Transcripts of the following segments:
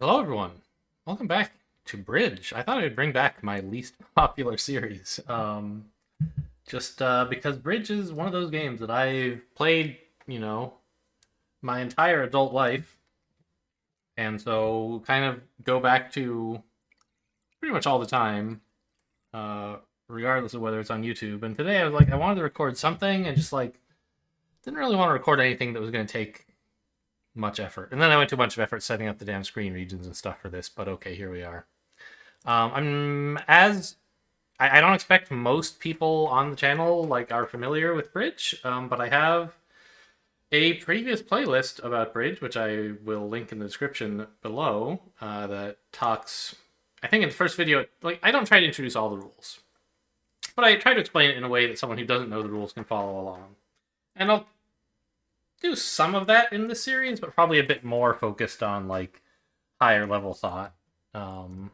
Hello, everyone. Welcome back to Bridge. I thought I'd bring back my least popular series. Just because Bridge is one of those games that I've played, you know, my entire adult life, and so kind of go back to pretty much all the time, uh, regardless of whether it's on YouTube. And today I was like, I wanted to record something, and just like didn't really want to record anything that was going to take much effort. And then I went to a bunch of effort setting up the damn screen regions and stuff for this. But okay, here we are. I'm as I don't expect most people on the channel like are familiar with Bridge, but I have a previous playlist about Bridge, which I will link in the description below. That talks. I think in the first video, like I don't try to introduce all the rules, but I try to explain it in a way that someone who doesn't know the rules can follow along. And I'll do some of that in this series, but probably a bit more focused on like higher level thought. Um,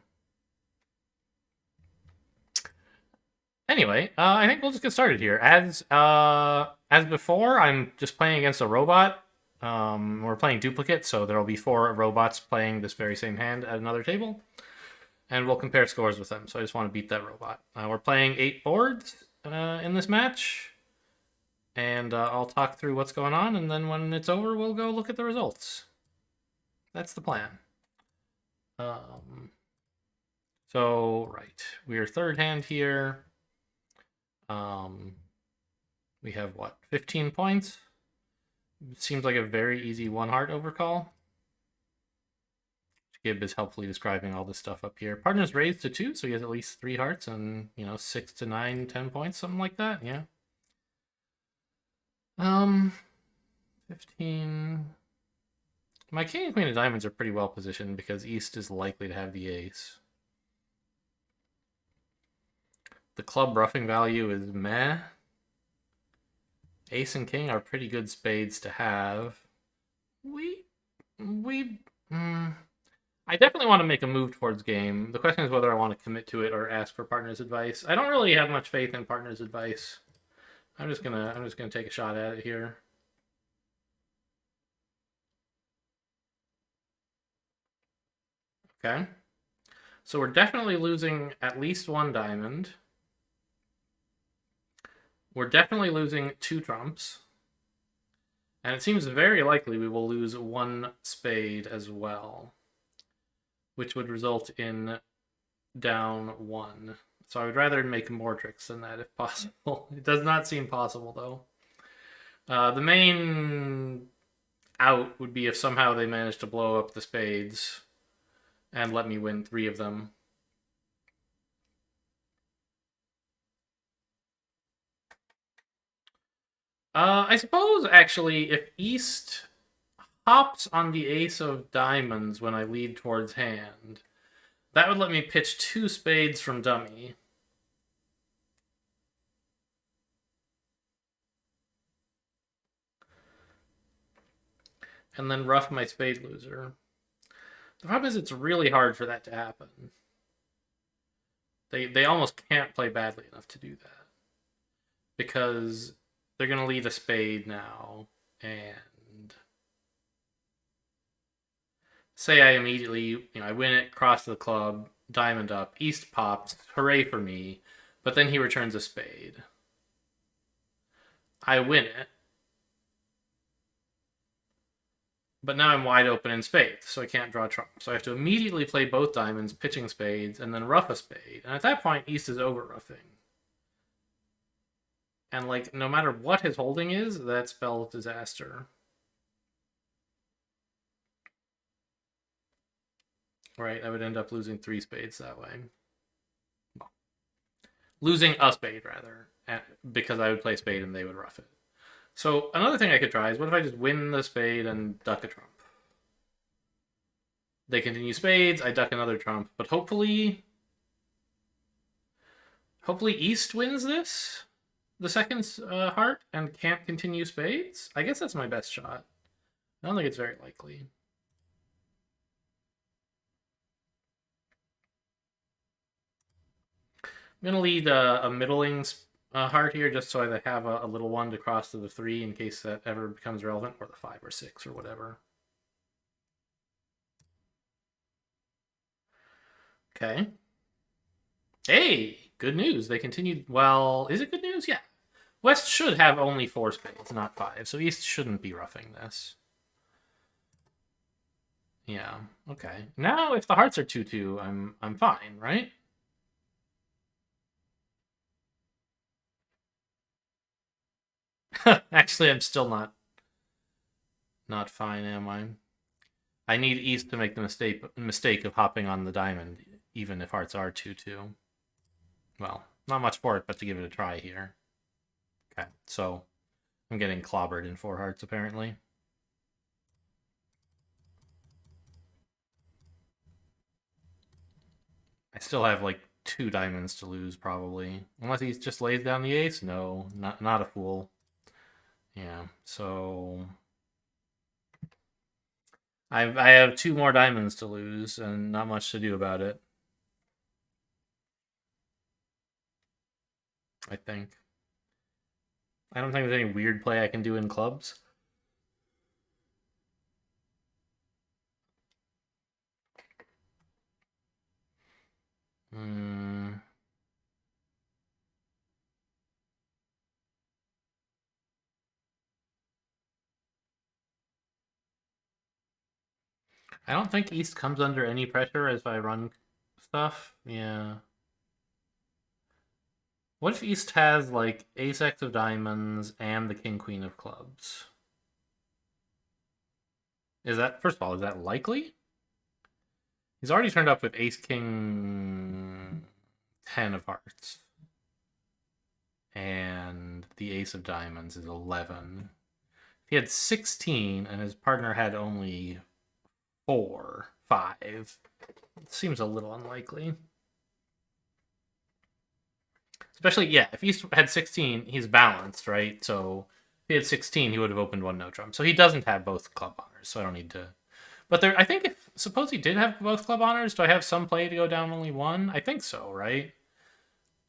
Anyway, I think we'll just get started here. As before, I'm just playing against a robot. We're playing duplicate, so there will be four robots playing this very same hand at another table, and we'll compare scores with them. So I just want to beat that robot. We're playing 8 boards in this match, and I'll talk through what's going on, and then when it's over, we'll go look at the results. That's the plan. Um, right, we are third hand here. Um, we have what, 15 points? Seems like a very easy one heart overcall. Gib is helpfully describing all this stuff up here. Partner's raised to 2, so he has at least 3 hearts and, 6 to 9, 10 points, something like that. Yeah. 15. My king and queen of diamonds are pretty well positioned because East is likely to have the ace. The club roughing value is meh. Ace and king are pretty good spades to have. I definitely want to make a move towards game. The question is whether I want to commit to it or ask for partner's advice. I don't really have much faith in partner's advice. I'm just gonna take a shot at it here. Okay. So we're definitely losing at least one diamond. We're definitely losing 2 trumps. And it seems very likely we will lose 1 spade as well, which would result in down 1. So I would rather make more tricks than that if possible. It does not seem possible, though. The main out would be if somehow they managed to blow up the spades and let me win 3 of them. I suppose, actually, if East hops on the ace of diamonds when I lead towards hand, that would let me pitch 2 spades from dummy. And then ruff my spade loser. The problem is it's really hard for that to happen. They almost can't play badly enough to do that. Because they're going to lead a spade now, and say I immediately, I win it, cross the club, diamond up, East pops, hooray for me, but then he returns a spade. I win it, but now I'm wide open in spades, so I can't draw trump. So I have to immediately play both diamonds, pitching spades, and then ruff a spade. And at that point, East is over ruffing. And like, no matter what his holding is, that spells disaster. Right, I would end up losing 3 spades that way. Well, losing a spade, rather, because I would play spade and they would ruff it. So another thing I could try is, what if I just win the spade and duck a trump? They continue spades, I duck another trump, but hopefully East wins this, the second heart, and can't continue spades. I guess that's my best shot. I don't think it's very likely. I'm gonna lead a middling heart here, just so I have a little one to cross to the 3 in case that ever becomes relevant, or the 5 or 6 or whatever. Okay. Hey, good news. They continued. Well, is it good news? Yeah. West should have only 4 spades, not 5, so East shouldn't be roughing this. Yeah. Okay. Now, if the hearts are 2-2, I'm fine, right? Actually, I'm still not fine, am I? I need East to make the mistake of hopping on the diamond, even if hearts are 2-2. Well, not much for it, but to give it a try here. Okay, so I'm getting clobbered in 4 hearts, apparently. I still have like 2 diamonds to lose, probably. Unless he just lays down the ace? No, not a fool. Yeah, so I have 2 more diamonds to lose and not much to do about it. I think. I don't think there's any weird play I can do in clubs. Hmm. I don't think East comes under any pressure as I run stuff. Yeah. What if East has like Ace X of diamonds and the King Queen of clubs? Is that, first of all, is that likely? He's already turned up with Ace King 10 of hearts. And the Ace of diamonds is 11. If he had 16 and his partner had only 4, 5, it seems a little unlikely. Especially, yeah, if he had 16, he's balanced, right? So if he had 16, he would have opened 1 no trump. So he doesn't have both club honors, so I don't need to. But there, I think if, suppose he did have both club honors, do I have some play to go down only 1? I think so, right?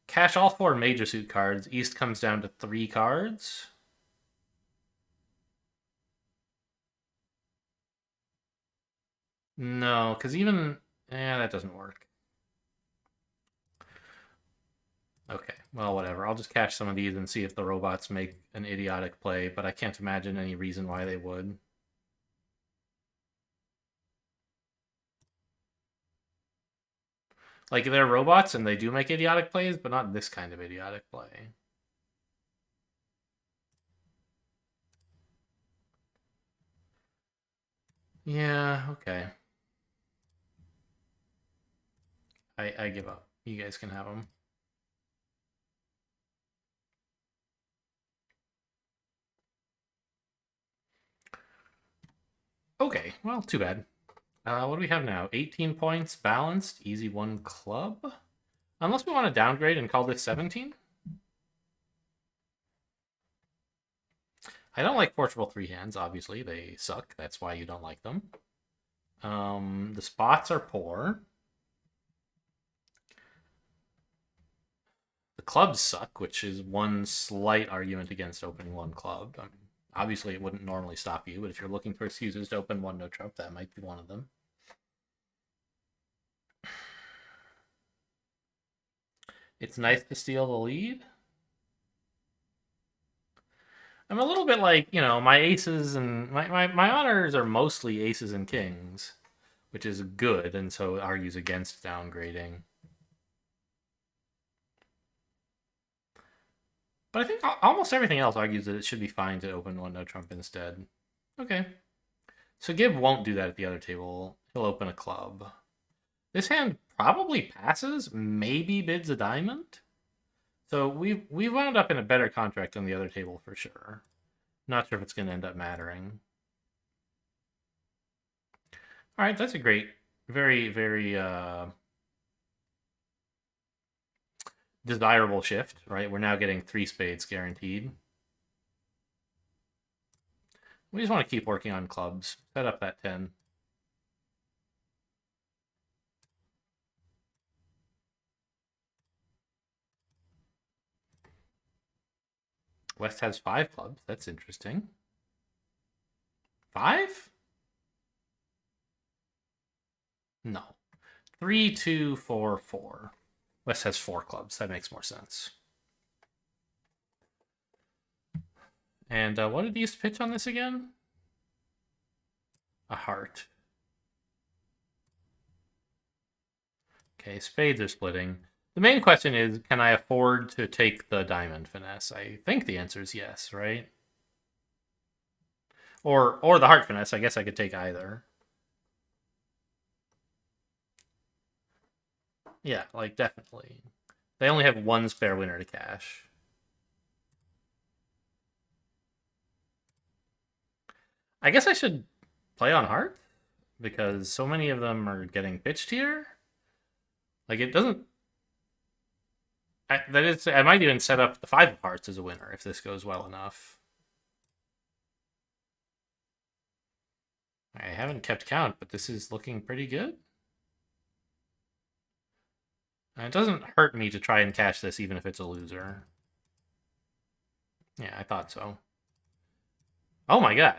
Cash all 4 major suit cards. East comes down to 3 cards. No, because even, yeah, that doesn't work. Okay, well, whatever. I'll just cash some of these and see if the robots make an idiotic play, but I can't imagine any reason why they would. Like, they're robots and they do make idiotic plays, but not this kind of idiotic play. Yeah, okay. I give up. You guys can have them. Okay, well, too bad. What do we have now? 18 points, balanced, easy 1 club? Unless we want to downgrade and call this 17? I don't like forcible 3 hands, obviously. They suck. That's why you don't like them. The spots are poor. The clubs suck, which is one slight argument against opening 1 club. I mean, obviously, it wouldn't normally stop you, but if you're looking for excuses to open 1 no trump, that might be one of them. It's nice to steal the lead. I'm a little bit like, my aces and my honors are mostly aces and kings, which is good, and so it argues against downgrading. But I think almost everything else argues that it should be fine to open 1 no trump instead. Okay. So Gibb won't do that at the other table. He'll open a club. This hand probably passes, maybe bids a diamond. So we wound up in a better contract than the other table for sure. Not sure if it's going to end up mattering. All right, that's a great, very, very desirable shift, right? We're now getting 3 spades guaranteed. We just want to keep working on clubs. Set up that 10. West has 5 clubs. That's interesting. 5? No. 3, 2, 4, 4. West has 4 clubs. That makes more sense. And what did he used to pitch on this again? A heart. Okay, spades are splitting. The main question is, can I afford to take the diamond finesse? I think the answer is yes, right? Or the heart finesse. I guess I could take either. Yeah, like definitely. They only have one spare winner to cash. I guess I should play on heart because so many of them are getting pitched here. Like it doesn't. I might even set up the 5 of hearts as a winner if this goes well enough. I haven't kept count, but this is looking pretty good. And it doesn't hurt me to try and cash this even if it's a loser. Yeah, I thought so. Oh my god.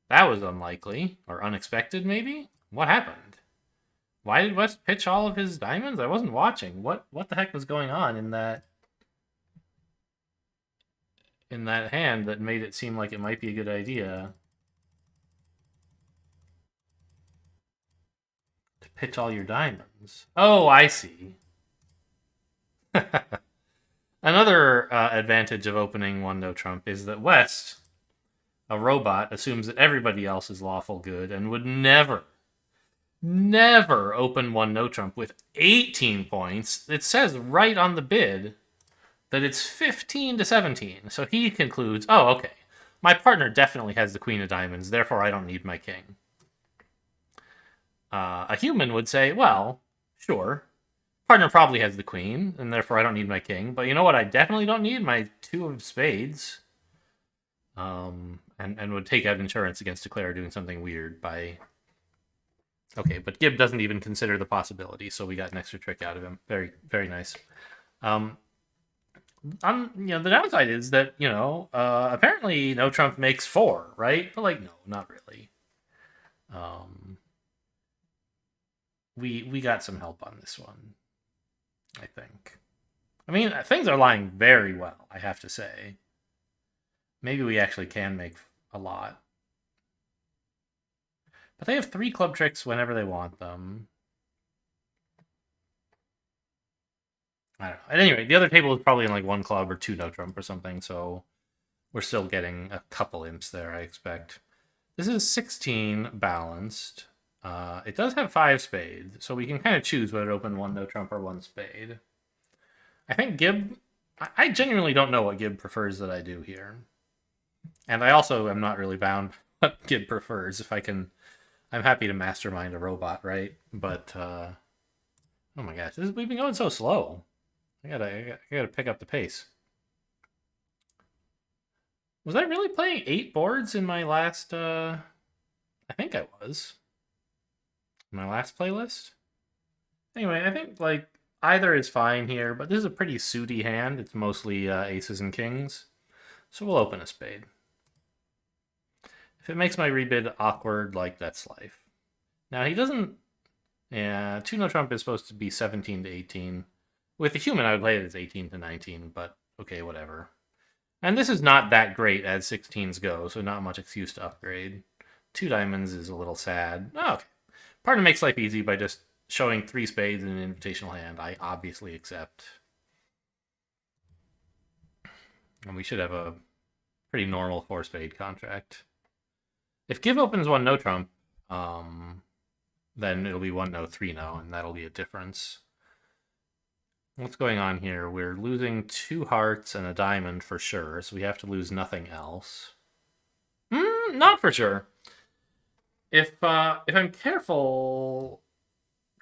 That was unlikely. Or unexpected, maybe? What happened? Why did West pitch all of his diamonds? I wasn't watching. What the heck was going on in that hand that made it seem like it might be a good idea to pitch all your diamonds? Oh, I see. Another advantage of opening one no trump is that West, a robot, assumes that everybody else is lawful good and would never open one no trump with 18 points. It says right on the bid that it's 15 to 17. So he concludes, oh, okay, my partner definitely has the queen of diamonds, therefore I don't need my king. A human would say, well, sure, partner probably has the queen, and therefore I don't need my king. But you know what I definitely don't need? My 2 of spades. And would take out insurance against Declare doing something weird by... Okay, but Gib doesn't even consider the possibility, so we got an extra trick out of him. Very, very nice. The downside is that, apparently no trump makes 4, right? But, like, no, not really. We got some help on this one, I think. I mean, things are lying very well, I have to say. Maybe we actually can make a lot. But they have 3 club tricks whenever they want them. I don't know. At any rate, the other table is probably in like 1 club or 2 no trump or something, so we're still getting a couple imps there, I expect. This is 16 balanced. It does have 5 spades, so we can kind of choose whether to open 1 no trump or 1 spade. I think Gib... I genuinely don't know what Gib prefers that I do here. And I also am not really bound what Gib prefers. If I can... I'm happy to mastermind a robot, right? But, oh my gosh, we've been going so slow. I gotta pick up the pace. Was I really playing 8 boards in my last, I think I was. My last playlist? Anyway, I think, like, either is fine here, but this is a pretty suity hand. It's mostly aces and kings. So we'll open a spade. If it makes my rebid awkward, like, that's life. Now, he doesn't... Yeah, 2 no trump is supposed to be 17 to 18. With a human, I would play it as 18 to 19, but okay, whatever. And this is not that great as 16s go, so not much excuse to upgrade. 2 diamonds is a little sad. Oh, okay. Partner makes life easy by just showing 3 spades in an invitational hand. I obviously accept. And we should have a pretty normal 4-spade contract. If Give opens 1 no trump, then it'll be 1 no, 3 no, and that'll be a difference. What's going on here? We're losing 2 hearts and a diamond for sure, so we have to lose nothing else. Not for sure. If I'm careful,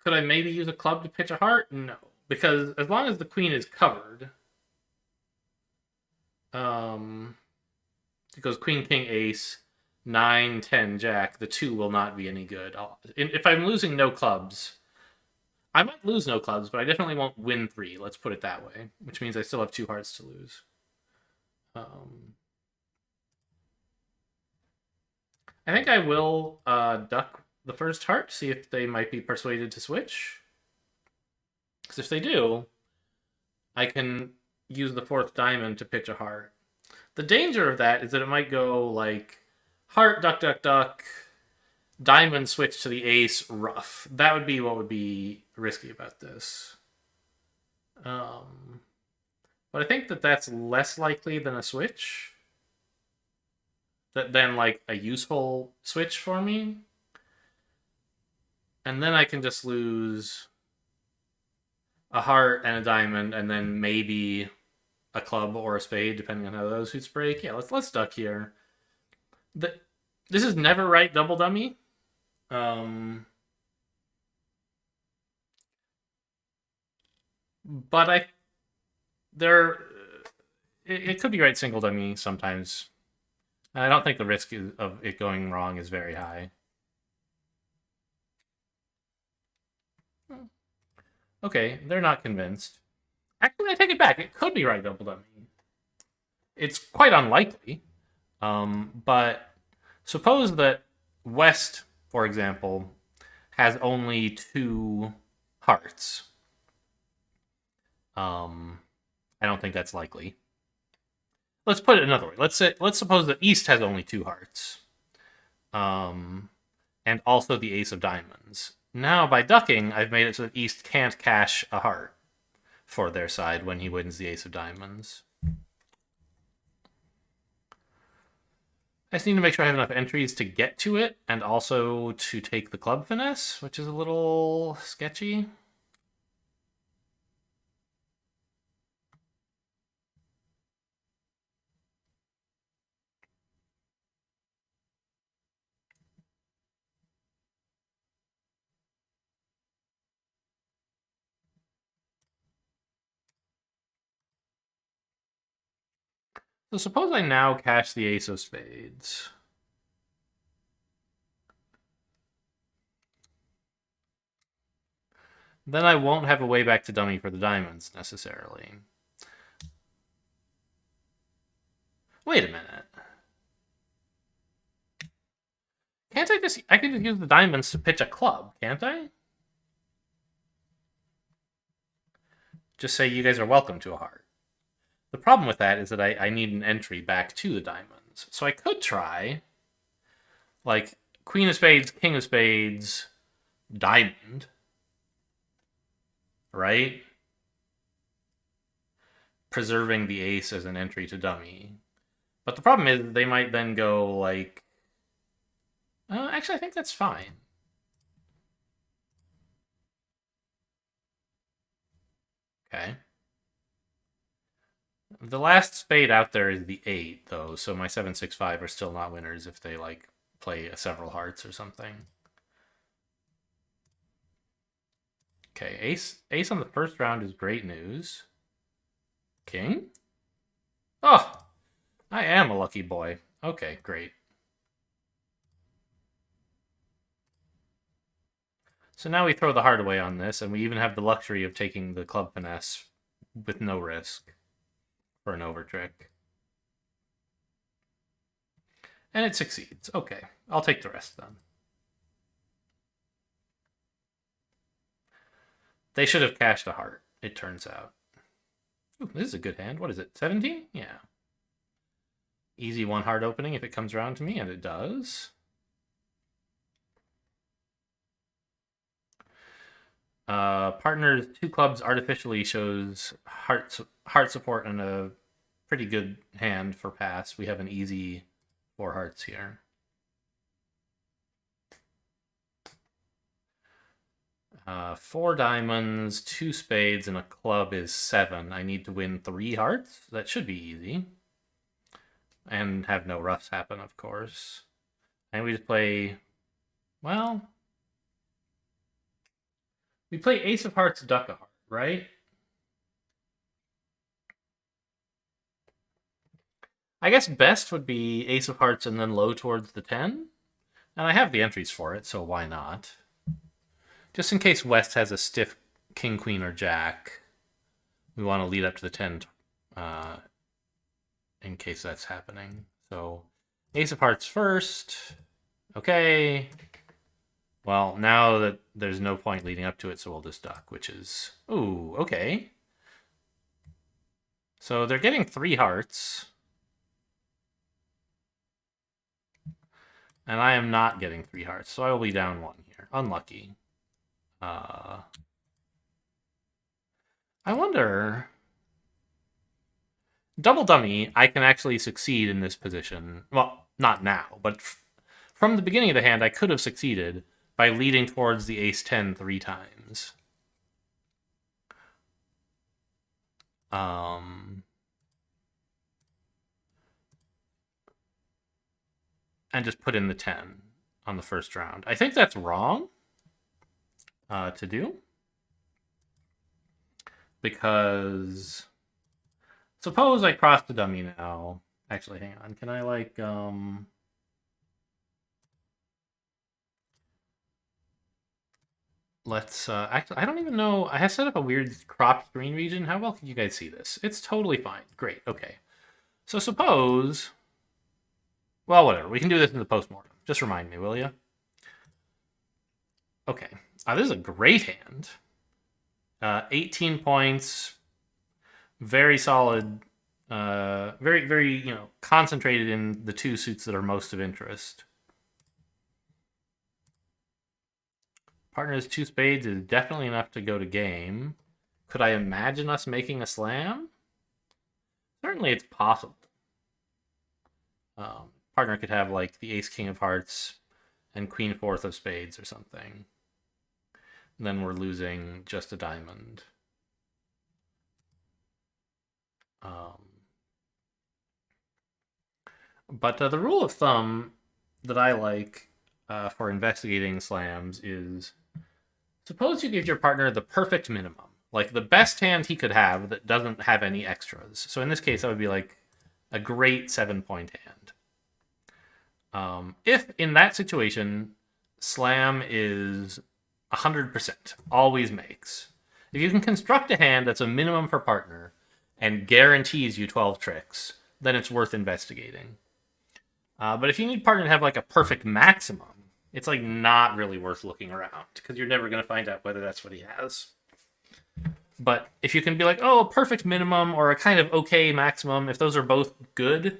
could I maybe use a club to pitch a heart? No, because as long as the queen is covered, it goes queen, king, ace, 9, 10, jack. The 2 will not be any good. If I'm losing no clubs, I might lose no clubs, but I definitely won't win 3. Let's put it that way, which means I still have 2 hearts to lose. I think I will duck the first heart, see if they might be persuaded to switch. Because if they do, I can use the fourth diamond to pitch a heart. The danger of that is that it might go like heart, duck, duck, duck, diamond switch to the ace, rough. That would be what would be risky about this. But I think that that's less likely than a switch. Than like a useful switch for me. And then I can just lose a heart and a diamond, and then maybe a club or a spade, depending on how those suits break. Yeah, let's duck here. This is never right double dummy. But it could be right single dummy sometimes. I don't think the risk of it going wrong is very high. Okay, they're not convinced. Actually, I take it back. It could be right double dummy. It's quite unlikely. But suppose that West, for example, has only 2 hearts. I don't think that's likely. Let's put it another way. Let's suppose that East has only 2 hearts. And also the ace of diamonds. Now, by ducking, I've made it so that East can't cash a heart for their side when he wins the ace of diamonds. I just need to make sure I have enough entries to get to it, and also to take the club finesse, which is a little sketchy. So suppose I now cash the ace of spades. Then I won't have a way back to dummy for the diamonds, necessarily. Wait a minute. Can't I just... I can just use the diamonds to pitch a club, can't I? Just say you guys are welcome to a heart. The problem with that is that I need an entry back to the diamonds. So I could try, like, queen of spades, king of spades, diamond. Right? Preserving the ace as an entry to dummy. But the problem is they might then go, like... actually, I think that's fine. Okay. The last spade out there is the 8, though, so my 7, 6, 5 are still not winners if they, like, play several hearts or something. Okay, ace on the first round is great news. King? Oh, I am a lucky boy. Okay, great. So now we throw the heart away on this, and we even have the luxury of taking the club finesse with no risk for an over trick. And it succeeds. Okay, I'll take the rest then. They should have cashed a heart, it turns out. Ooh, this is a good hand. What is it, 17? Yeah. Easy 1 heart opening if it comes around to me, and it does. Partners 2 clubs artificially shows heart support and a pretty good hand for pass. We have an easy 4 hearts here. Four diamonds, 2 spades, and a club is 7. I need to win 3 hearts. That should be easy. And have no roughs happen, of course. And we just play... Well... We play ace of hearts, duck a heart, right? I guess best would be ace of hearts and then low towards the 10. And I have the entries for it, so why not? Just in case West has a stiff king, queen, or jack, we want to lead up to the 10 in case that's happening. So ace of hearts first. Okay. Well, now that there's no point leading up to it, so we'll just duck, which is... Ooh, okay. So they're getting 3 hearts. And I am not getting 3 hearts, so I will be down 1 here. Unlucky. I wonder... Double dummy, I can actually succeed in this position. Well, not now, but from the beginning of the hand, I could have succeeded by leading towards the ace-10 3 times. And just put in the 10 on the first round. I think that's wrong to do. Because suppose I cross the dummy now. Actually, hang on. Can I like let's actually I don't even know. I have set up a weird cropped screen region. How well can you guys see this? It's totally fine. Great. Okay. So suppose, well, whatever. We can do this in the postmortem. Just remind me, will you? Okay. This is a great hand. 18 points. Very solid. Very, concentrated in the 2 suits that are most of interest. Partner has 2 spades is definitely enough to go to game. Could I imagine us making a slam? Certainly it's possible. Partner could have like the ace-king of hearts and queen-4 of spades or something. And then we're losing just a diamond. But the rule of thumb that I like for investigating slams is, suppose you give your partner the perfect minimum, like the best hand he could have that doesn't have any extras. So in this case, that would be like a great 7-point hand. If in that situation, slam is 100%, always makes. If you can construct a hand that's a minimum for partner and guarantees you 12 tricks, then it's worth investigating. But if you need partner to have like a perfect maximum, it's like not really worth looking around because you're never going to find out whether that's what he has. But if you can be like, oh, a perfect minimum or a kind of okay maximum, if those are both good,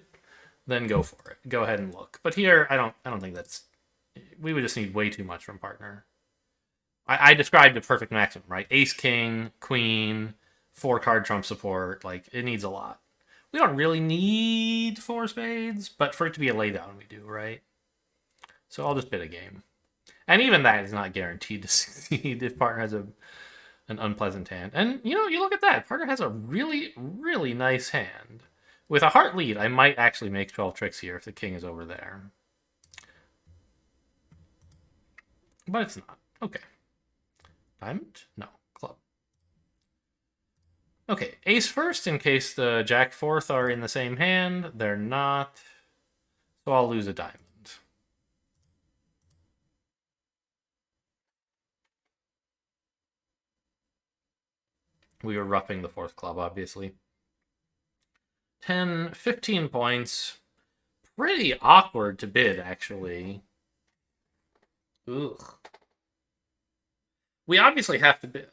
then go for it. Go ahead and look. But here, I don't think that's... We would just need way too much from partner. I described a perfect maximum, right? Ace, king, queen, 4-card trump support. Like, it needs a lot. We don't really need 4 spades, but for it to be a laydown, we do, right? So I'll just bid a game. And even that is not guaranteed to succeed if partner has an unpleasant hand. And, you look at that. Partner has a really, really nice hand. With a heart lead, I might actually make 12 tricks here if the king is over there. But it's not. Okay. Diamond? No. Club. Okay, ace first in case the jack fourth are in the same hand. They're not. So I'll lose a diamond. We were roughing the 4th club, obviously. 10, 15 points. Pretty awkward to bid, actually. Ugh. We obviously have to bid.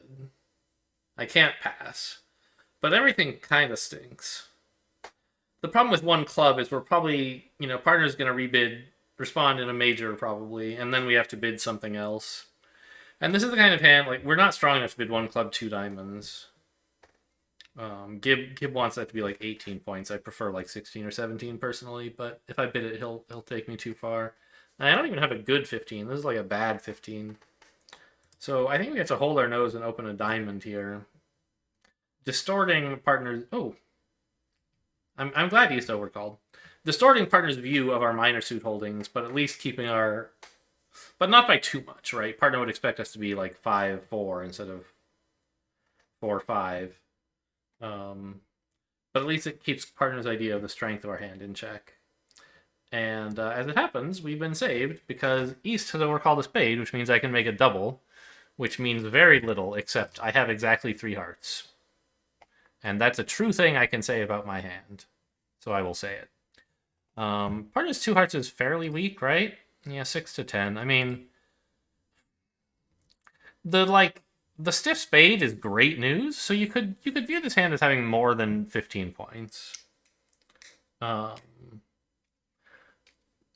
I can't pass. But everything kind of stinks. The problem with 1 club is we're probably, partner's going to respond in a major probably, and then we have to bid something else. And this is the kind of hand, like, we're not strong enough to bid 1 club, 2 diamonds. Gib wants that to be like 18 points. I prefer like 16 or 17 personally, but if I bid it, he'll take me too far. And I don't even have a good 15. This is like a bad 15. So I think we have to hold our nose and open a diamond here. Distorting partners... Oh. I'm glad he's overcalled. Distorting partner's view of our minor suit holdings, but at least keeping our... But not by too much, right? Partner would expect us to be like 5-4 instead of 4-5. But at least it keeps partner's idea of the strength of our hand in check. And as it happens, we've been saved because East has overcalled a spade, which means I can make a double, which means very little, except I have exactly 3 hearts. And that's a true thing I can say about my hand. So I will say it. Partner's 2 hearts is fairly weak, right? Yeah, 6 to 10. I mean, The stiff spade is great news. So you could view this hand as having more than 15 points. Um,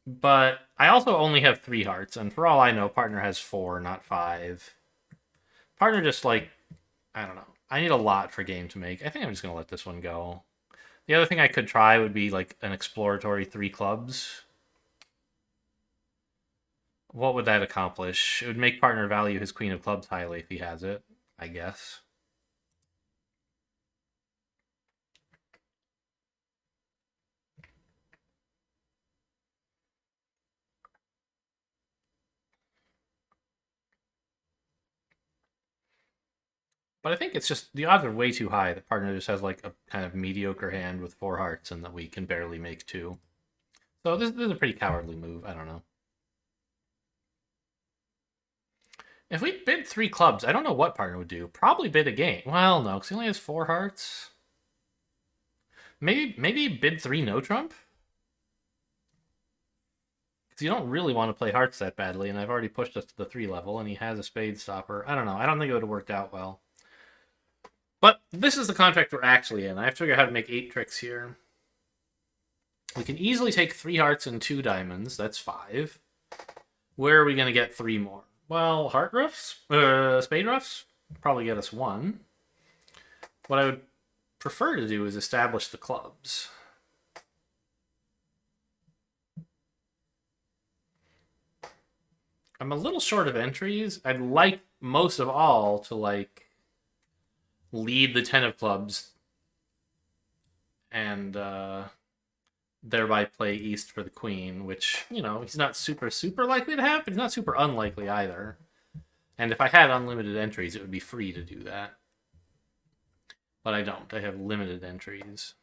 but I also only have 3 hearts, and for all I know, partner has 4, not 5. Partner just like, I don't know. I need a lot for game to make. I think I'm just gonna let this one go. The other thing I could try would be like an exploratory 3 clubs. What would that accomplish? It would make partner value his queen of clubs highly if he has it, I guess. But I think it's just the odds are way too high that partner just has like a kind of mediocre hand with 4 hearts and that we can barely make 2. So this is a pretty cowardly move. I don't know. If we bid 3 clubs, I don't know what partner would do. Probably bid a game. Well, no, because he only has 4 hearts. Maybe bid 3 no trump? Because you don't really want to play hearts that badly, and I've already pushed us to the 3 level, and he has a spade stopper. I don't know. I don't think it would have worked out well. But this is the contract we're actually in. I have to figure out how to make 8 tricks here. We can easily take 3 hearts and 2 diamonds. That's 5. Where are we going to get 3 more? Well, heart roughs? Spade roughs? Probably get us 1. What I would prefer to do is establish the clubs. I'm a little short of entries. I'd like most of all to like lead the 10 of clubs and thereby play east for the queen, which, you know, he's not super likely to have, but he's not super unlikely either. And if I had unlimited entries, it would be free to do that. But I don't. I have limited entries.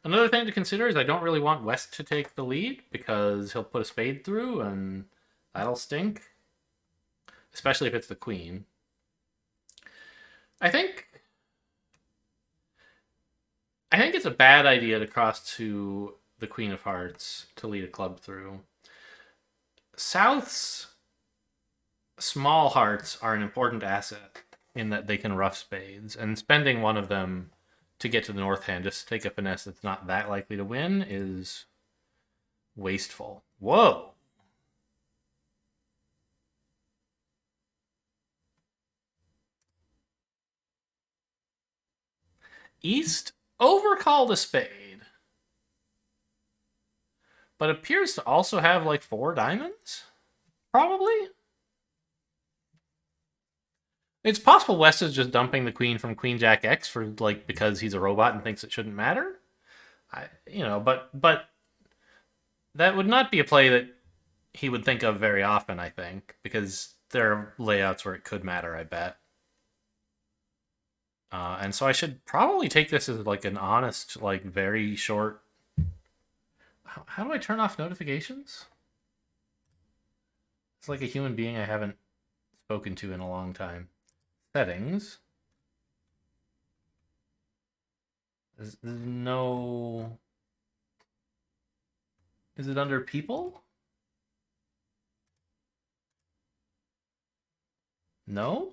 Another thing to consider is I don't really want West to take the lead because he'll put a spade through and that'll stink. Especially if it's the queen. I think it's a bad idea to cross to the queen of hearts to lead a club through. South's small hearts are an important asset in that they can rough spades, and spending one of them to get to the north hand just to take a finesse that's not that likely to win is wasteful. Whoa. East overcalled a spade, but appears to also have like 4 diamonds? Probably? It's possible West is just dumping the queen from Queen Jack X for like because he's a robot and thinks it shouldn't matter. But that would not be a play that he would think of very often, I think, because there are layouts where it could matter, I bet. And so I should probably take this as like an honest, like very short. How do I turn off notifications? It's like a human being I haven't spoken to in a long time. Settings. There's no. Is it under people? No?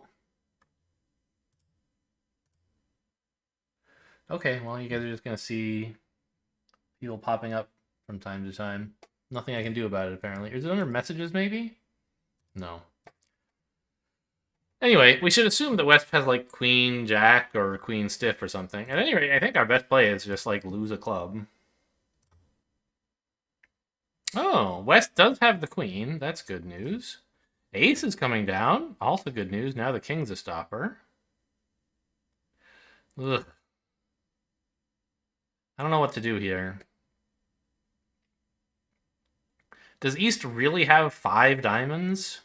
Okay, well, you guys are just going to see people popping up from time to time. Nothing I can do about it, apparently. Is it under messages, maybe? No. Anyway, we should assume that West has, like, Queen Jack or Queen Stiff or something. At any rate, I think our best play is just, like, lose a club. Oh, West does have the Queen. That's good news. Ace is coming down. Also good news. Now the King's a stopper. Ugh. I don't know what to do here. Does East really have 5 diamonds?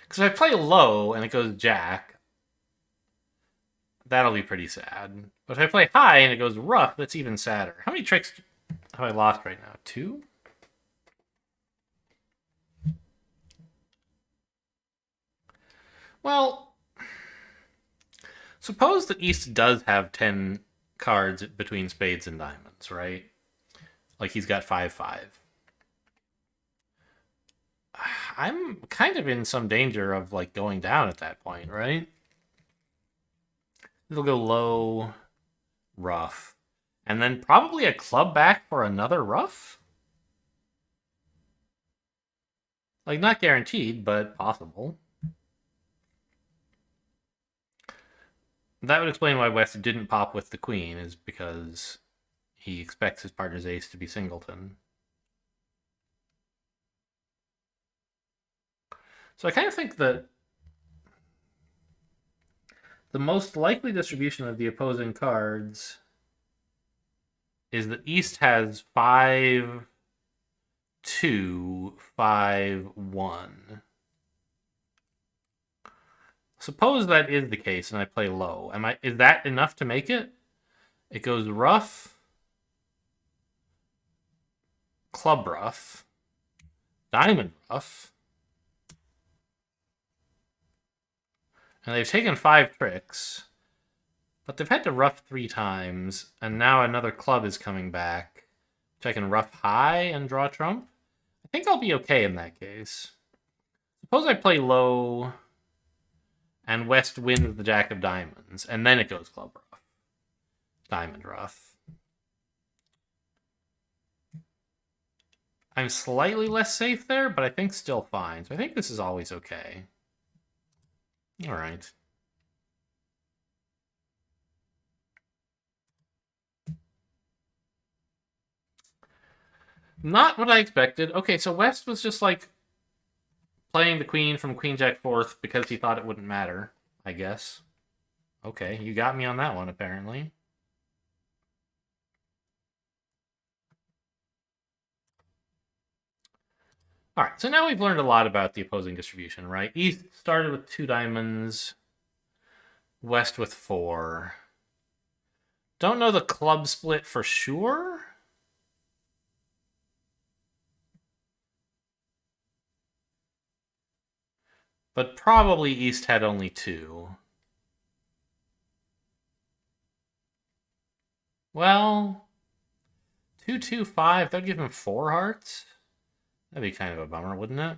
Because if I play low and it goes Jack, that'll be pretty sad. But if I play high and it goes rough, that's even sadder. How many tricks have I lost right now? 2? Well, Suppose that East does have 10 cards between spades and diamonds, right? Like he's got 5-5. I'm kind of in some danger of like going down at that point, right? It'll go low, rough, and then probably a club back for another rough? Like, not guaranteed, but possible. That would explain why West didn't pop with the queen, is because he expects his partner's ace to be singleton. So I kind of think that the most likely distribution of the opposing cards is that East has 5-2, 5-1. Suppose that is the case and I play low. Is that enough to make it? It goes rough, club rough, diamond rough. And they've taken 5 tricks, but they've had to rough 3 times, and now another club is coming back, which I can rough high and draw trump. I think I'll be okay in that case. Suppose I play low, and West wins the jack of diamonds, and then it goes club rough, diamond rough. I'm slightly less safe there, but I think still fine. So I think this is always okay. All right. Not what I expected. Okay, so West was just like playing the queen from queen jack fourth because he thought it wouldn't matter, I guess. Okay, you got me on that one, apparently. All right, so now we've learned a lot about the opposing distribution, right? East started with 2 diamonds, West with 4. Don't know the club split for sure. But probably East had only 2. Well, 2-2-5, that'd give him 4 hearts. That'd be kind of a bummer, wouldn't it?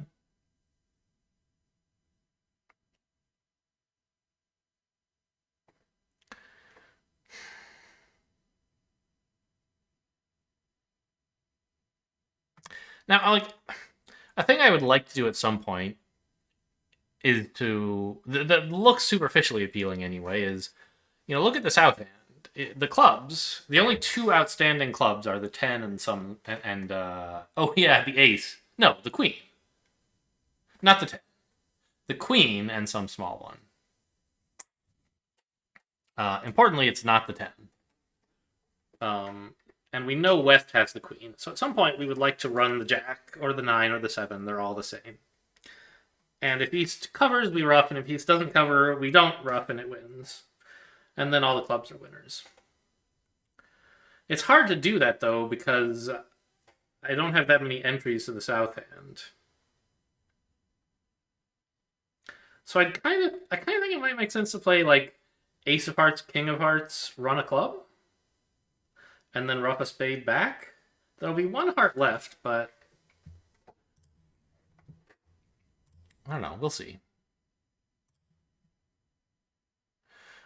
Now, like, a thing I would like to do at some point is to that looks superficially appealing anyway. Is look at the south hand. The clubs. The only 2 outstanding clubs are the 10 and some oh yeah, the ace. No, the queen. Not the 10. The queen and some small one. Importantly, it's not the 10. And we know West has the queen. So at some point, we would like to run the jack, or the 9, or the 7. They're all the same. And if East covers, we rough, and if East doesn't cover, we don't rough, and it wins. And then all the clubs are winners. It's hard to do that, though, because I don't have that many entries to the south hand. So I kind of think it might make sense to play, like, ace of hearts, king of hearts, run a club, and then rough a spade back. There'll be 1 heart left, but I don't know. We'll see.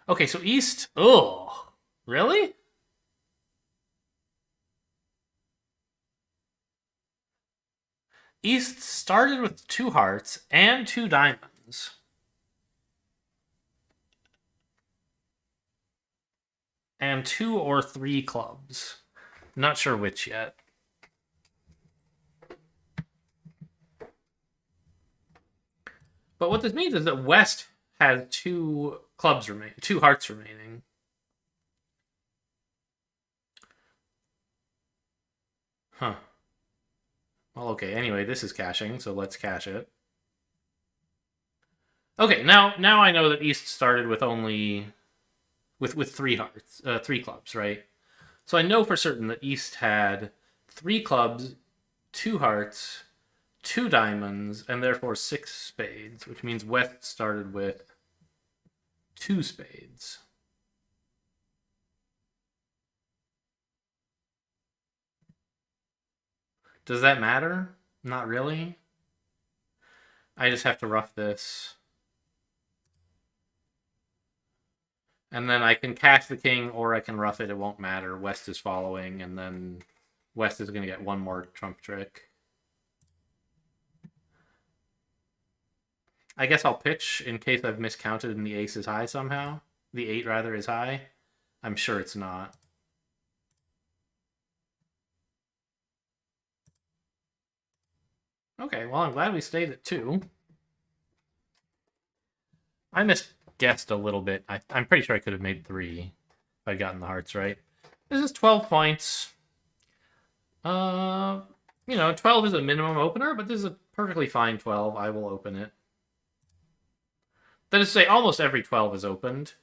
Okay, so East. Oh, really? East started with 2 hearts and 2 diamonds. And 2 or 3 clubs. Not sure which yet. But what this means is that West has 2 clubs remaining, 2 hearts remaining. Huh. Well, okay. Anyway, this is caching, so let's cache it. Okay, now I know that East started with only with 3 hearts, 3 clubs, right? So I know for certain that East had 3 clubs, 2 hearts, 2 diamonds, and therefore 6 spades, which means West started with 2 spades. Does that matter? Not really. I just have to rough this. And then I can cast the king, or I can rough it. It won't matter. West is following, and then West is going to get one more trump trick. I guess I'll pitch in case I've miscounted and the ace is high somehow. The 8, rather, is high. I'm sure it's not. Okay, well, I'm glad we stayed at 2. I misguessed a little bit. I'm pretty sure I could have made 3 if I'd gotten the hearts right. This is 12 points. You know, 12 is a minimum opener, but this is a perfectly fine 12. I will open it. That is to say, almost every 12 is opened.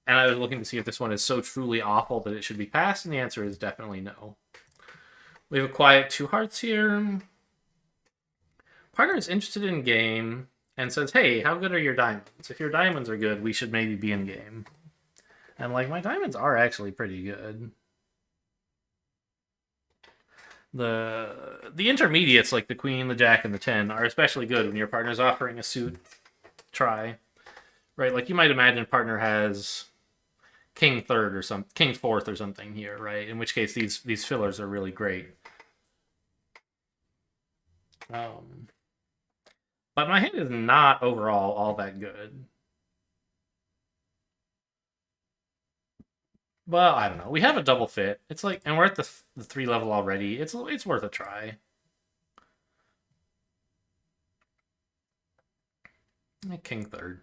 And I was looking to see if this one is so truly awful that it should be passed, and the answer is definitely no. We have a quiet 2 hearts here. Partner is interested in game and says, hey, how good are your diamonds? If your diamonds are good, we should maybe be in game. And, like, my diamonds are actually pretty good. The intermediates, like the queen, the jack, and the 10, are especially good when your partner's offering a suit try. Right? Like, you might imagine partner has king third or some king fourth or something here, right? In which case these fillers are really great. But my hand is not overall all that good. Well, I don't know. We have a double fit. It's like, and we're at the 3 level already. It's worth a try. King third.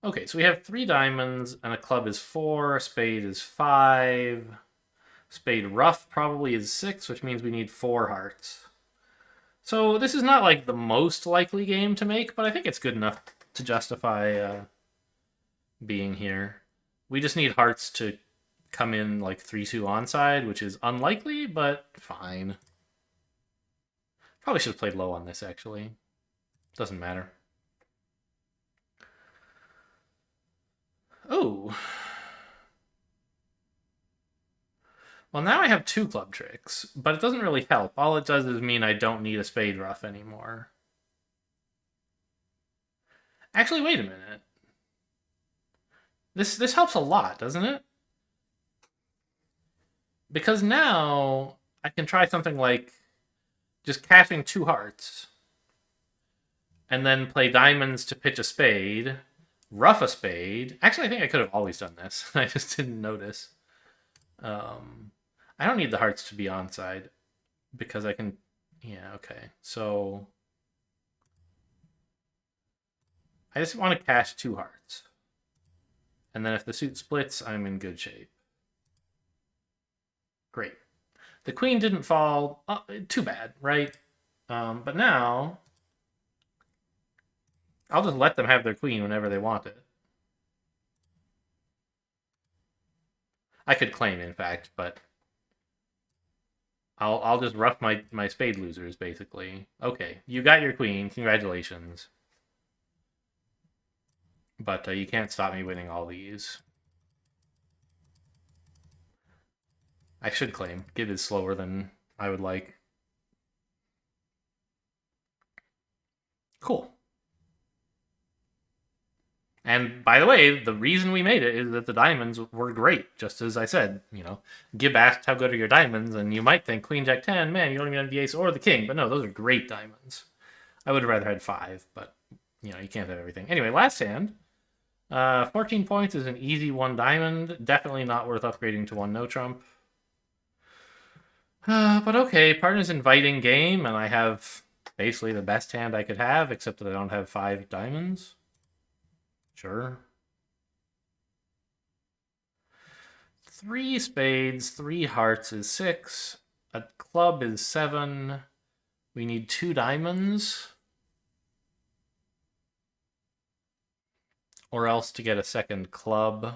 Okay, so we have 3 diamonds, and a club is 4, a spade is 5, spade rough probably is 6, which means we need 4 hearts. So this is not like the most likely game to make, but I think it's good enough to justify being here. We just need hearts to come in like 3-2 onside, which is unlikely, but fine. Probably should have played low on this, actually. Doesn't matter. Oh. Well, now I have 2 club tricks, but it doesn't really help. All it does is mean I don't need a spade rough anymore. Actually, wait a minute. This helps a lot, doesn't it? Because now I can try something like just cashing 2 hearts and then play diamonds to pitch a spade, rough a spade. Actually, I think I could have always done this. I just didn't notice. I don't need the hearts to be onside because I can... Yeah, okay. So I just want to cash 2 hearts. And then if the suit splits, I'm in good shape. Great. The queen didn't fall. Too bad, right? But now I'll just let them have their queen whenever they want it. I could claim, in fact, but I'll just rough my spade losers, basically. Okay, you got your queen. Congratulations. But you can't stop me winning all these. I should claim. Gib is slower than I would like. Cool. And by the way, the reason we made it is that the diamonds were great, just as I said. You know, Gib asked how good are your diamonds, and you might think Queen Jack 10, man, you don't even have the ace or the king. But no, those are great diamonds. I would have rather had 5, but you know, you can't have everything. Anyway, last hand. 14 points is an easy 1 diamond. Definitely not worth upgrading to 1 no trump. But okay, partner's inviting game, and I have basically the best hand I could have, except that I don't have 5 diamonds. Sure. 3 spades, 3 hearts is 6. A club is 7. We need 2 diamonds. Or else to get a second club.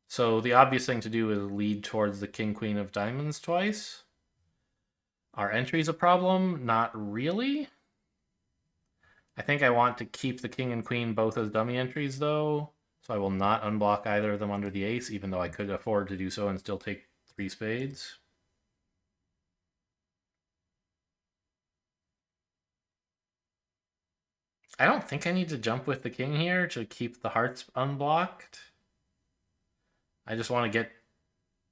So the obvious thing to do is lead towards the king, queen of diamonds twice. Are entries a problem? Not really. I think I want to keep the king and queen both as dummy entries, though. So I will not unblock either of them under the ace, even though I could afford to do so and still take 3 spades. I don't think I need to jump with the king here to keep the hearts unblocked. I just want to get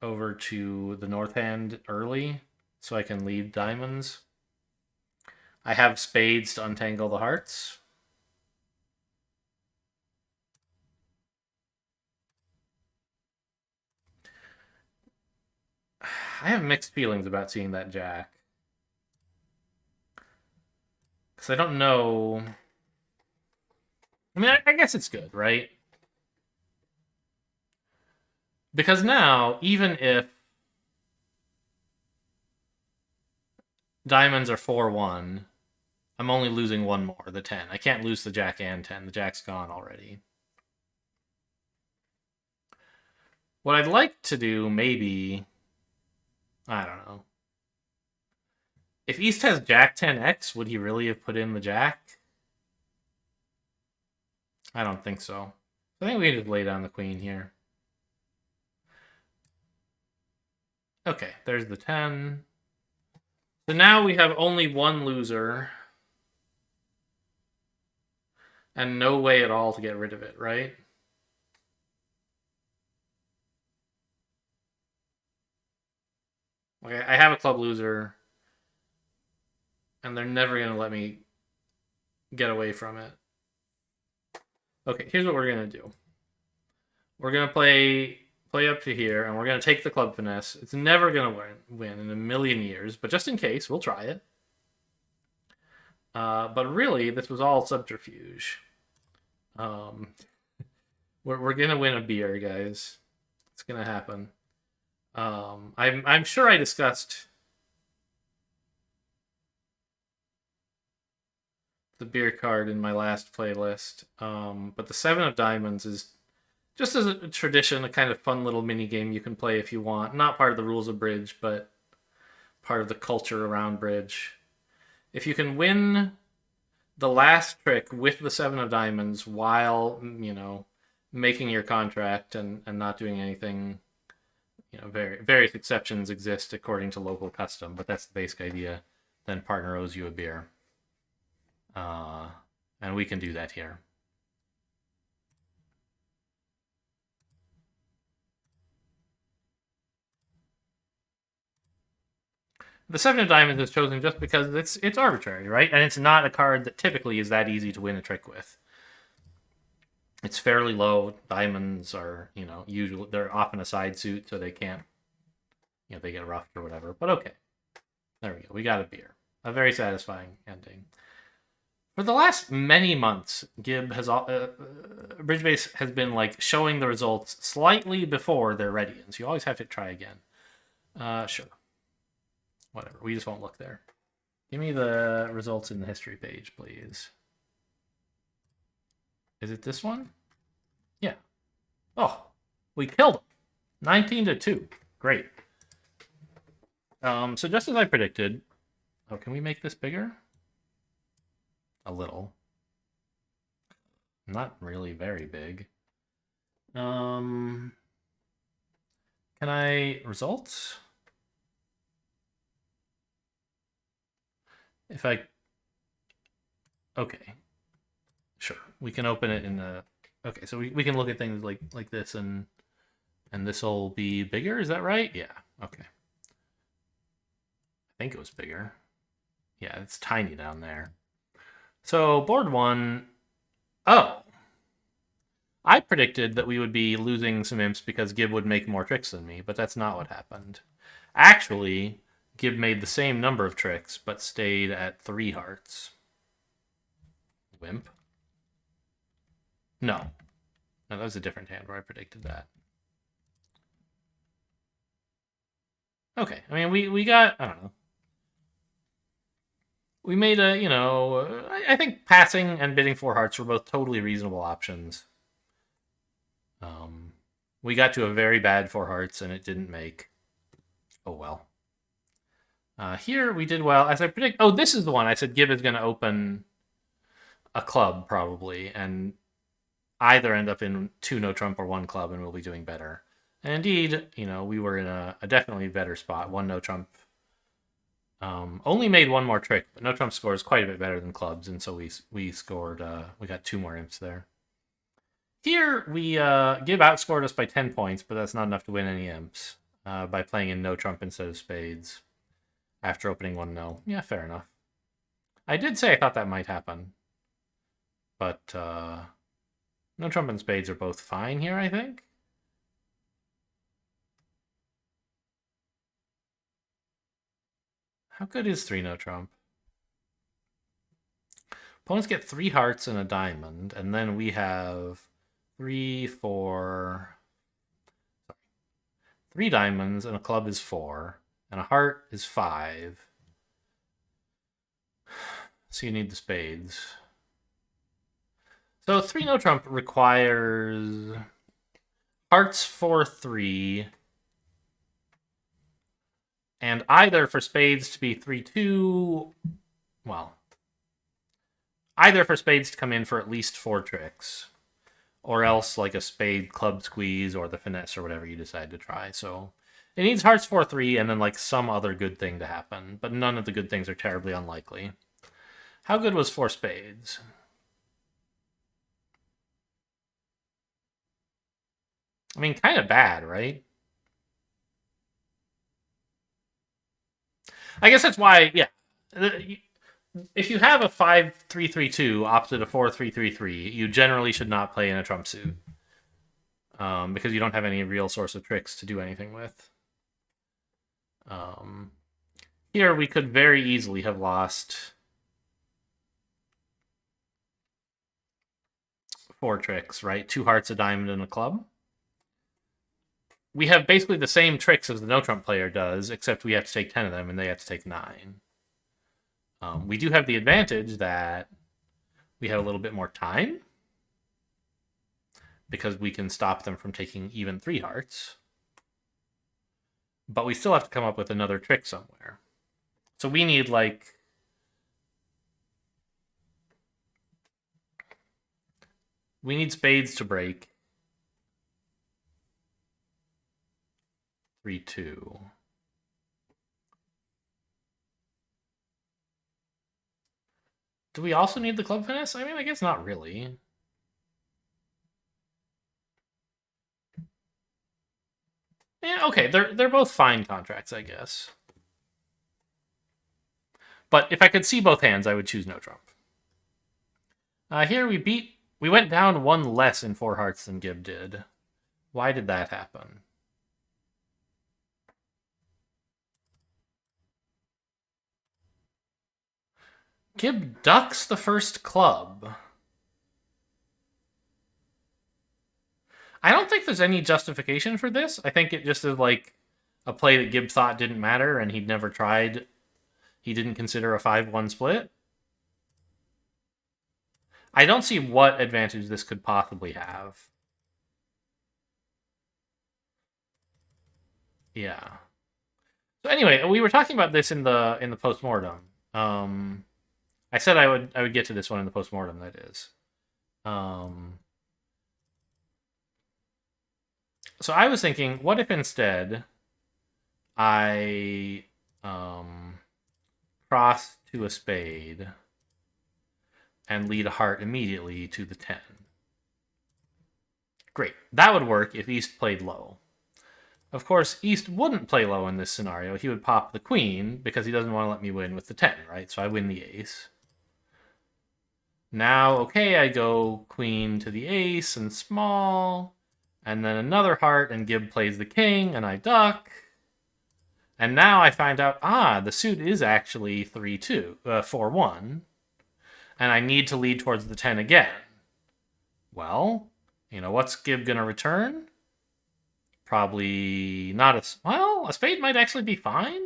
over to the north hand early so I can lead diamonds. I have spades to untangle the hearts. I have mixed feelings about seeing that jack. Because I don't know. I mean, I guess it's good, right? Because now, even if diamonds are 4-1, I'm only losing one more, the 10. I can't lose the jack and 10. The jack's gone already. What I'd like to do, maybe, I don't know. If East has jack 10x, would he really have put in the jack? I don't think so. I think we can just lay down the queen here. Okay, there's the 10. So now we have only one loser. And no way at all to get rid of it, right? Okay, I have a club loser. And they're never going to let me get away from it. Okay, here's what we're going to do. We're going to play up to here, and we're going to take the club finesse. It's never going to win in a million years, but just in case, we'll try it. But really, this was all subterfuge. We're going to win a beer, guys. It's going to happen. I'm sure I discussed the beer card in my last playlist. But the 7 of diamonds is just as a tradition, a kind of fun little mini game you can play if you want. Not part of the rules of bridge, but part of the culture around bridge. If you can win the last trick with the 7 of diamonds while, making your contract and not doing anything, various exceptions exist according to local custom, but that's the basic idea. Then partner owes you a beer. And we can do that here. The 7 of diamonds is chosen just because it's arbitrary, right? And it's not a card that typically is that easy to win a trick with. It's fairly low. Diamonds are, usually they're often a side suit, so they can't, they get roughed or whatever. But okay, there we go. We got a beer. A very satisfying ending. For the last many months, Gib has BridgeBase has been like showing the results slightly before they're ready, and so you always have to try again. Sure. Whatever. We just won't look there. Give me the results in the history page, please. Is it this one? Yeah. Oh, we killed him. 19-2. Great. So just as I predicted. Oh, can we make this bigger? A little. Not really very big. Can I results? If I... Okay. Sure. We can open it in the... Okay, so we can look at things like this and this will be bigger, is that right? Yeah, okay. I think it was bigger. Yeah, it's tiny down there. So, board 1... Oh! I predicted that we would be losing some imps because Gib would make more tricks than me, but that's not what happened. Actually... Gib made the same number of tricks, but stayed at 3 hearts. Wimp. No, that was a different hand where I predicted that. Okay, I mean, we got, I don't know. We made a, I think passing and bidding 4 hearts were both totally reasonable options. We got to a very bad 4 hearts and it didn't make. Oh, well. Here we did well. As I predict, oh, this is the one. I said Gib is going to open a club probably, and either end up in 2 no trump or 1 club, and we'll be doing better. And indeed, we were in a definitely better spot. 1 no trump Only made one more trick, but no trump scores quite a bit better than clubs, and so we scored. We got 2 more imps there. Here we Gib outscored us by 10 points, but that's not enough to win any imps by playing in no trump instead of spades after opening 1 no. Yeah, fair enough. I did say I thought that might happen, but no trump and spades are both fine here, I think. How good is 3 no trump? Opponents get 3 hearts and a diamond, and then we have 3, 4... 3 diamonds, and a club is 4, and a heart is 5. So you need the spades. So 3 no trump requires hearts for 3, and either for spades to be 3-2, well, either for spades to come in for at least 4 tricks, or else like a spade club squeeze or the finesse or whatever you decide to try. So it needs hearts 4-3 and then like some other good thing to happen, but none of the good things are terribly unlikely. How good was 4 spades? I mean, kind of bad, right? I guess that's why, yeah. If you have a 5-3-3-2 opposite a 4-3-3-3, you generally should not play in a trump suit. Because you don't have any real source of tricks to do anything with. Here we could very easily have lost 4 tricks, right? 2 hearts, a diamond, and a club. We have basically the same tricks as the no trump player does, except we have to take 10 of them and they have to take 9. We do have the advantage that we have a little bit more time because we can stop them from taking even 3 hearts. But we still have to come up with another trick somewhere. So we need like... we need spades to break. 3-2. Do we also need the club finesse? I mean, I guess not really. Yeah, okay, they're both fine contracts, I guess. But if I could see both hands, I would choose no trump. Here we went down 1 less in 4 hearts than Gib did. Why did that happen? Gib ducks the first club. I don't think there's any justification for this. I think it just is like a play that Gib thought didn't matter and he'd never tried. He didn't consider a 5-1 split. I don't see what advantage this could possibly have. Yeah. So anyway, we were talking about this in the postmortem. I said I would get to this one in the postmortem. That is. So I was thinking, what if instead I cross to a spade and lead a heart immediately to the 10? Great. That would work if East played low. Of course, East wouldn't play low in this scenario. He would pop the queen because he doesn't want to let me win with the 10, right? So I win the ace. Now, okay, I go queen to the ace and small, and then another heart, and Gib plays the king, and I duck. And now I find out, the suit is actually 4-1, and I need to lead towards the 10 again. Well, what's Gib gonna return? Probably not a spade might actually be fine.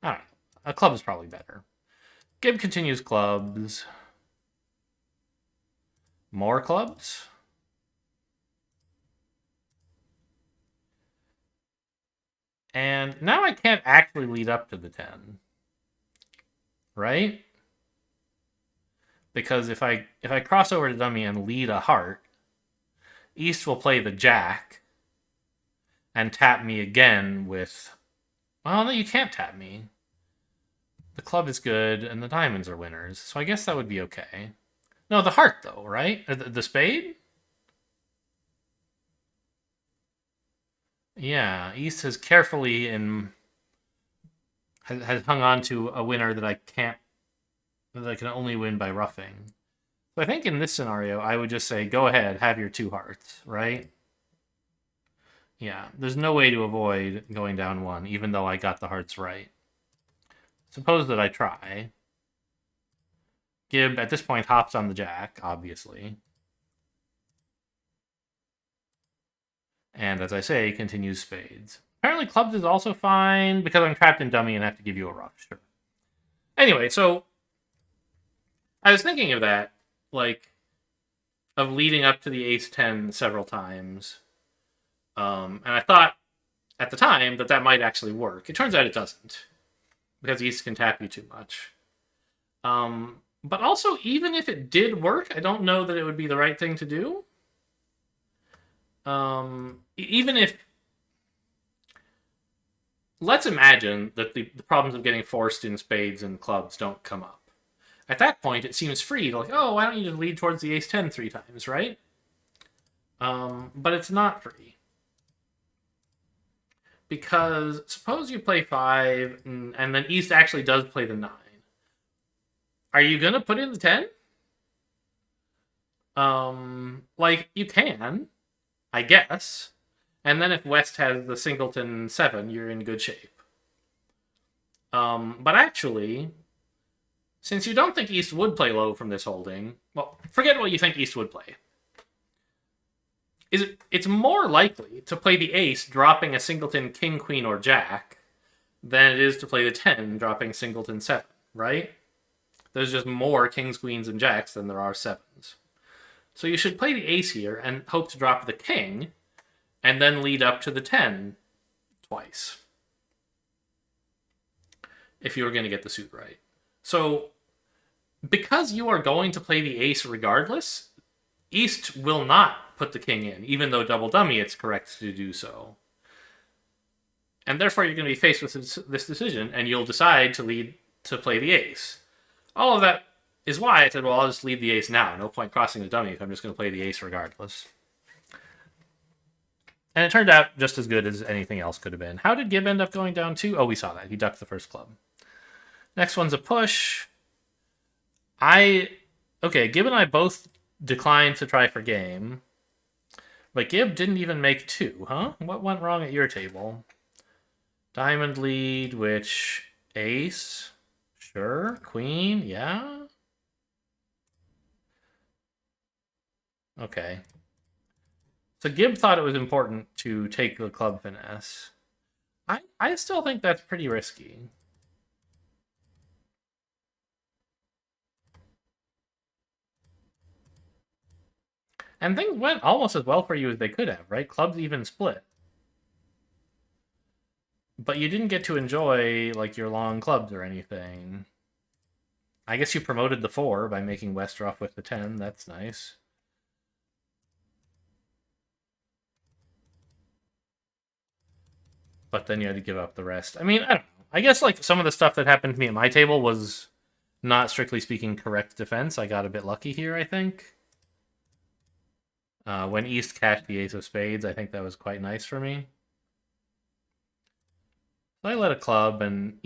All right, a club is probably better. Gib continues clubs. More clubs. And now I can't actually lead up to the 10. Right? Because if I cross over to dummy and lead a heart, East will play the jack, and tap me again with... Well, no, you can't tap me. The club is good, and the diamonds are winners, so I guess that would be okay. No, the heart, though, right? The spade? Yeah, East has carefully has hung on to a winner that I can only win by roughing. So I think in this scenario, I would just say, go ahead, have your 2 hearts, right? Yeah, there's no way to avoid going down 1, even though I got the hearts right. Suppose that I try. Gib, at this point, hops on the jack, obviously. And as I say, continues spades. Apparently clubs is also fine, because I'm trapped in dummy and have to give you a rough, sure. Anyway, so I was thinking of that, like, of leading up to the ace-10 several times. And I thought, at the time, that might actually work. It turns out it doesn't, because East can tap you too much. But also, even if it did work, I don't know that it would be the right thing to do. Even if... Let's imagine that the problems of getting forced in spades and clubs don't come up. At that point, it seems free to, like, oh, why don't you just lead towards the ace-10 3 times, right? But it's not free. Because suppose you play 5, and then East actually does play the 9. Are you going to put in the 10? Like, you can, I guess. And then if West has the singleton 7, you're in good shape. But actually, since you don't think East would play low from this holding, well, forget what you think East would play. It's more likely to play the ace dropping a singleton king, queen, or jack than it is to play the 10 dropping singleton 7, right? There's just more kings, queens, and jacks than there are 7s. So you should play the ace here and hope to drop the king, and then lead up to the 10 twice. If you were going to get the suit right. So, because you are going to play the ace regardless, East will not put the king in, even though double dummy it's correct to do so. And therefore you're going to be faced with this decision, and you'll decide to play the ace. All of that is why I said, well, I'll just lead the ace now. No point crossing the dummy if I'm just going to play the ace regardless. And it turned out just as good as anything else could have been. How did Gib end up going down 2? Oh, we saw that. He ducked the first club. Next one's a push. Okay, Gib and I both declined to try for game. But Gib didn't even make 2, huh? What went wrong at your table? Diamond lead, which... Ace? Sure. Queen? Yeah? Okay. So Gib thought it was important to take the club finesse. I still think that's pretty risky. And things went almost as well for you as they could have, right? Clubs even split. But you didn't get to enjoy, like, your long clubs or anything. I guess you promoted the 4 by making West off with the 10. That's nice. But then you had to give up the rest. I mean, I don't know. I guess, like, some of the stuff that happened to me at my table was not, strictly speaking, correct defense. I got a bit lucky here, I think. When East cashed the ace of spades, I think that was quite nice for me. So I let a club, and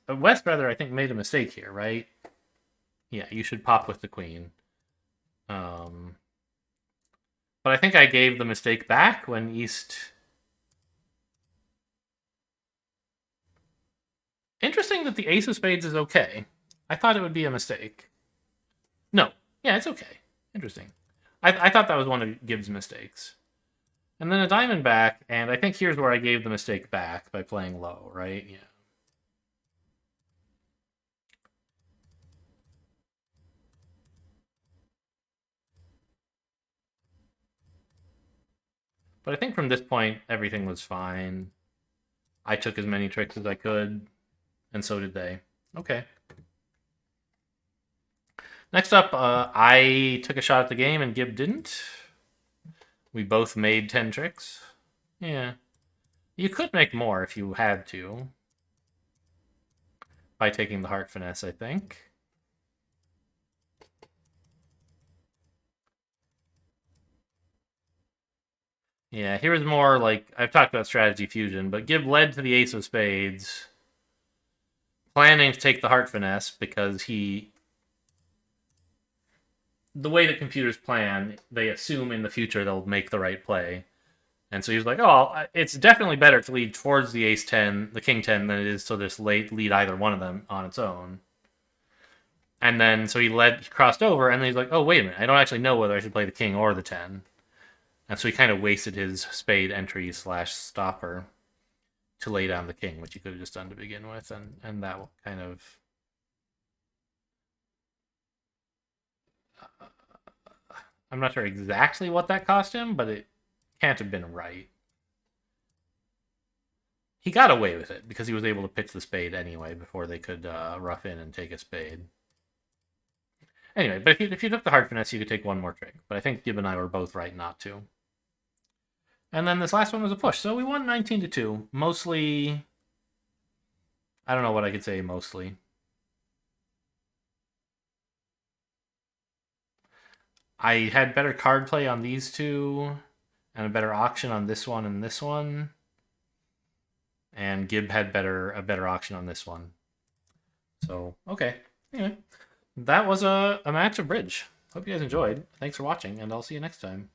West, rather, I think, made a mistake here, right? Yeah, you should pop with the queen. But I think I gave the mistake back when East... Interesting that the ace of spades is okay. I thought it would be a mistake. No. Yeah, it's okay. Interesting. I thought that was one of Gibbs' mistakes. And then a diamond back, and I think here's where I gave the mistake back by playing low, right? Yeah. But I think from this point, everything was fine. I took as many tricks as I could, and so did they. Okay. Next up, I took a shot at the game and Gib didn't. We both made 10 tricks. Yeah. You could make more if you had to. By taking the heart finesse, I think. Yeah, here was more like I've talked about strategy fusion, but give lead to the ace of spades, planning to take the heart finesse because the way that computers plan, they assume in the future they'll make the right play. And so he was like, "Oh, it's definitely better to lead towards the ace 10, the king 10, than it is to just lead either one of them on its own." And then so he crossed over, and then he's like, "Oh, wait a minute, I don't actually know whether I should play the king or the 10." And so he kind of wasted his spade entry slash stopper to lay down the king, which he could have just done to begin with, and that kind of. I'm not sure exactly what that cost him, but it can't have been right. He got away with it because he was able to pitch the spade anyway before they could rough in and take a spade. Anyway, but if you took the hard finesse, you could take one more trick. But I think Gib and I were both right not to. And then this last one was a push. So we won 19-2. Mostly, I don't know what I could say mostly. I had better card play on these two, and a better auction on this one and this one. And Gib had a better auction on this one. So, okay. Anyway, that was a match of bridge. Hope you guys enjoyed. Thanks for watching, and I'll see you next time.